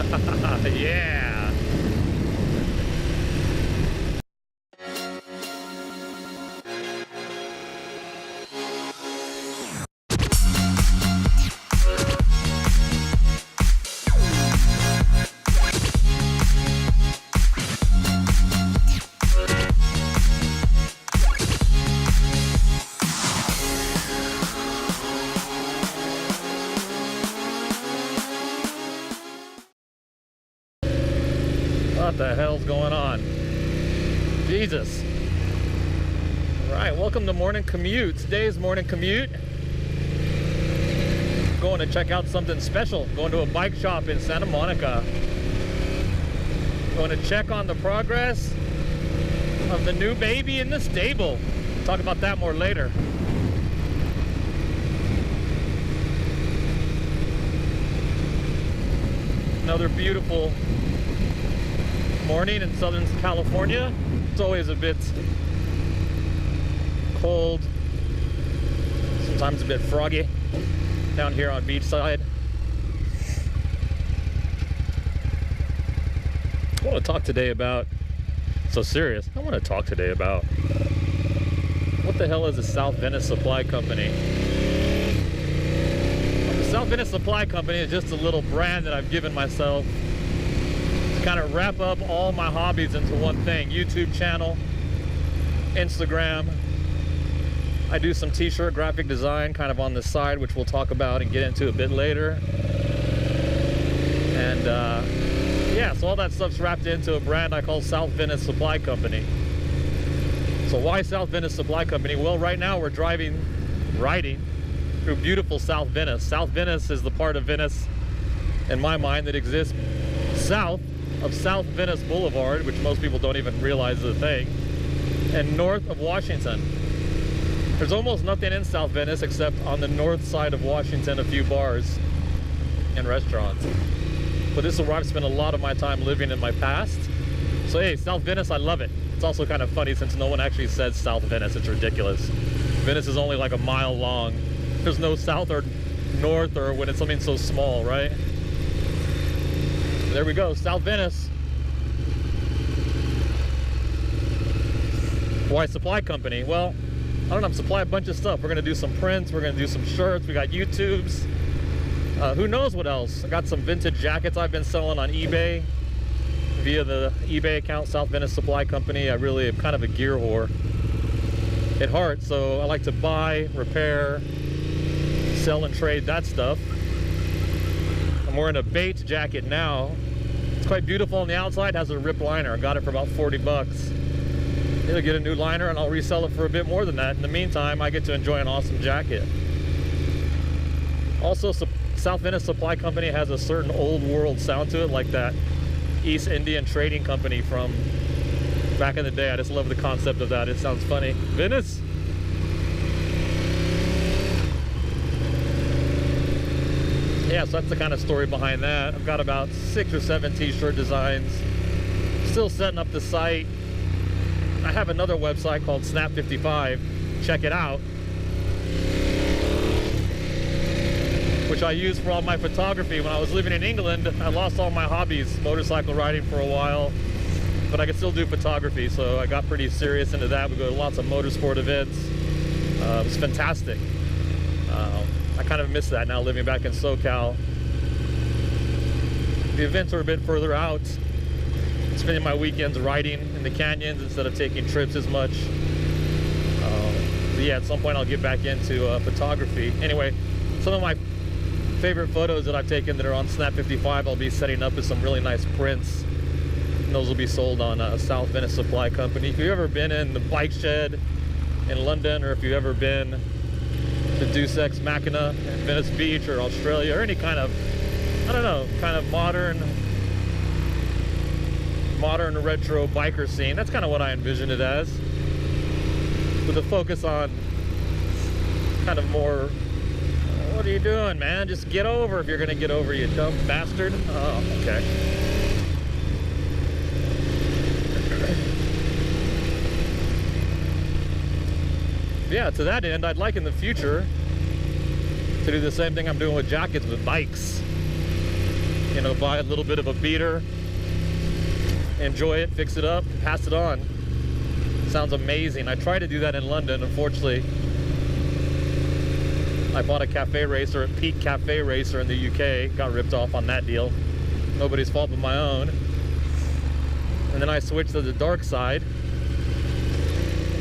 Yeah. What the hell's going on? Jesus. All right, welcome to Morning Commute. Today's Morning Commute. Going to check out something special. Going to a bike shop in Santa Monica. Going to check on the progress of the new baby in the stable. We'll talk about that more later. Another beautiful morning in Southern California. It's always a bit cold, sometimes a bit froggy down here on beachside. I want to talk today about, so serious, I want to talk today about what the hell is a South Venice Supply Company? The South Venice Supply Company is just a little brand that I've given myself kind of wrap up all my hobbies into one thing. YouTube channel, Instagram. I do some t-shirt graphic design kind of on the side, which we'll talk about and get into a bit later. And yeah, so all that stuff's wrapped into a brand I call South Venice Supply Company. So why South Venice Supply Company? Well, right now we're riding through beautiful South Venice. South Venice is the part of Venice, in my mind, that exists south of South Venice Boulevard, which most people don't even realize is a thing, and north of Washington. There's almost nothing in South Venice except on the north side of Washington, a few bars and restaurants. But this is where I've spent a lot of my time living in my past. So hey, South Venice, I love it. It's also kind of funny since no one actually says South Venice. It's ridiculous. Venice is only like a mile long. There's no south or north or when it's something so small, right? There we go, South Venice. Why Supply Company? Well, I don't know, I'm supplying a bunch of stuff. We're gonna do some prints, we're gonna do some shirts, we got YouTubes. Who knows what else? I got some vintage jackets I've been selling on eBay via the eBay account, South Venice Supply Company. I really am kind of a gear whore at heart, so I like to buy, repair, sell and trade that stuff. I'm wearing a Bates jacket now. It's quite beautiful on the outside, has a rip liner. I got it for about 40 bucks. It'll get a new liner and I'll resell it for a bit more than that. In the meantime, I get to enjoy an awesome jacket. Also, South Venice Supply Company has a certain old world sound to it, like that East Indian Trading Company from back in the day. I just love the concept of that. It sounds funny. Venice. Yeah, so that's the kind of story behind that. I've got about 6 or 7 t-shirt designs. Still setting up the site. I have another website called Snap55. Check it out. Which I use for all my photography. When I was living in England, I lost all my hobbies, motorcycle riding for a while, but I could still do photography, so I got pretty serious into that. We go to lots of motorsport events. It was fantastic. I kind of miss that now, living back in SoCal. The events are a bit further out. Spending my weekends riding in the canyons instead of taking trips as much. So yeah, at some point I'll get back into photography. Anyway, some of my favorite photos that I've taken that are on Snap55, I'll be setting up with some really nice prints. And those will be sold on South Venice Supply Company. If you've ever been in the bike shed in London, or if you've ever been to Deus Ex Machina in Venice Beach or Australia, or any kind of, I don't know, kind of modern retro biker scene, that's kind of what I envision it as, with a focus on kind of more, what are you doing, man? Just get over if you're gonna get over, you dumb bastard. Oh, okay. Yeah, to that end, I'd like in the future to do the same thing I'm doing with jackets with bikes. You know, buy a little bit of a beater, enjoy it, fix it up, pass it on. Sounds amazing. I tried to do that in London. Unfortunately, I bought a cafe racer at Peak Cafe Racer in the UK. Got ripped off on that deal. Nobody's fault but my own. And then I switched to the dark side.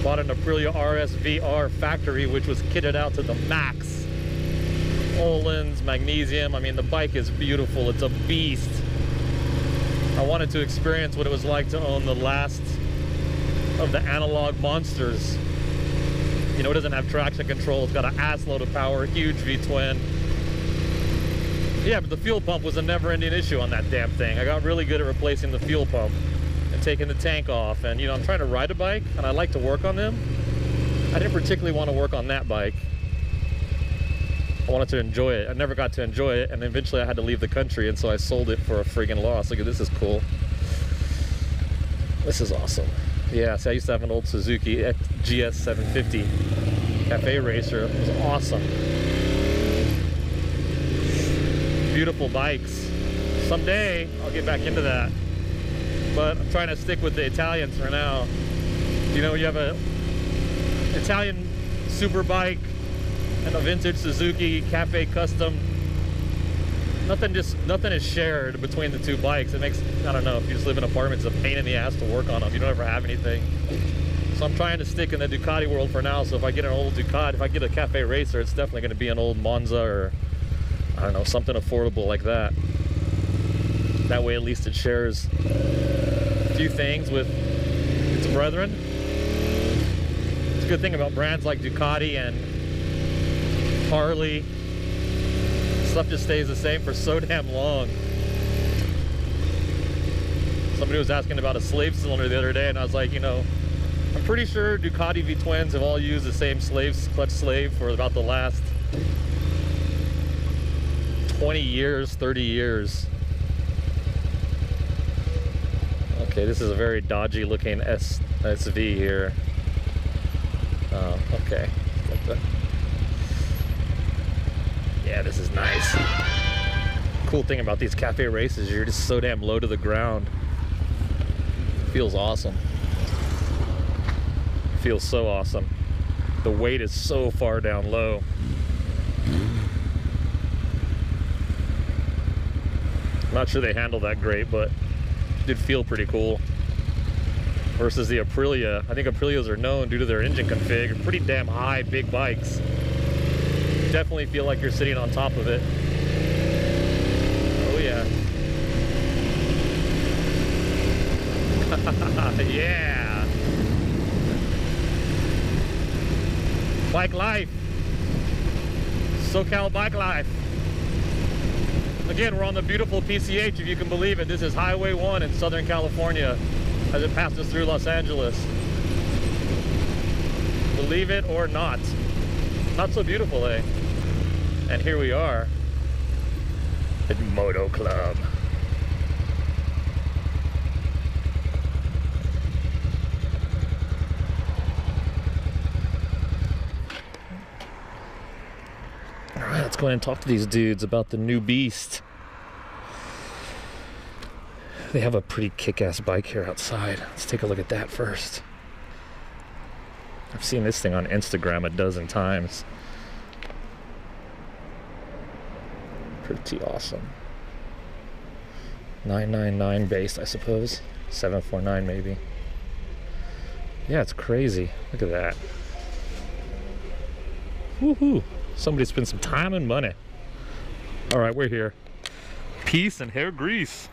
Bought an Aprilia RSVR factory, which was kitted out to the max. Olins, magnesium. I mean, the bike is beautiful. It's a beast. I wanted to experience what it was like to own the last of the analog monsters. You know, it doesn't have traction control. It's got an ass load of power, huge V-twin. Yeah, but the fuel pump was a never-ending issue on that damn thing. I got really good at replacing the fuel pump and taking the tank off. And, you know, I'm trying to ride a bike, and I like to work on them. I didn't particularly want to work on that bike. I wanted to enjoy it. I never got to enjoy it, and eventually I had to leave the country, and so I sold it for a friggin' loss. Look at this, is cool. This is awesome. Yeah, see, I used to have an old Suzuki GS 750 cafe racer. It was awesome. Beautiful bikes. Someday I'll get back into that, but I'm trying to stick with the Italians for now. You know, you have a Italian super bike and a vintage Suzuki Cafe Custom. Nothing is shared between the two bikes. It makes, I don't know, if you just live in apartments, it's a pain in the ass to work on them. You don't ever have anything. So I'm trying to stick in the Ducati world for now. So if I get an old Ducati, if I get a cafe racer, it's definitely going to be an old Monza or, I don't know, something affordable like that. That way at least it shares a few things with its brethren. It's a good thing about brands like Ducati and Harley. Stuff just stays the same for so damn long. Somebody was asking about a slave cylinder the other day, and I was like, you know, I'm pretty sure Ducati V-twins have all used the same clutch slave for about the last 20 years, 30 years. Okay, this is a very dodgy looking SV here. Oh, okay. Yeah, this is nice. Cool thing about these cafe races, you're just so damn low to the ground. Feels awesome. Feels so awesome. The weight is so far down low. Not sure they handle that great, but it did feel pretty cool. Versus the Aprilia. I think Aprilias are known due to their engine config. Pretty damn high, big bikes. Definitely feel like you're sitting on top of it. Oh yeah. Yeah. Bike life. SoCal bike life. Again, we're on the beautiful PCH, if you can believe it. This is Highway 1 in Southern California as it passes through Los Angeles. Believe it or not. Not so beautiful, eh? And here we are at Moto Club. All right, let's go ahead and talk to these dudes about the new beast. They have a pretty kick-ass bike here outside. Let's take a look at that first. I've seen this thing on Instagram a dozen times. Pretty awesome. 999 base, I suppose. 749 maybe. Yeah, it's crazy. Look at that. Woohoo! Somebody spent some time and money. All right, we're here. Peace and hair grease.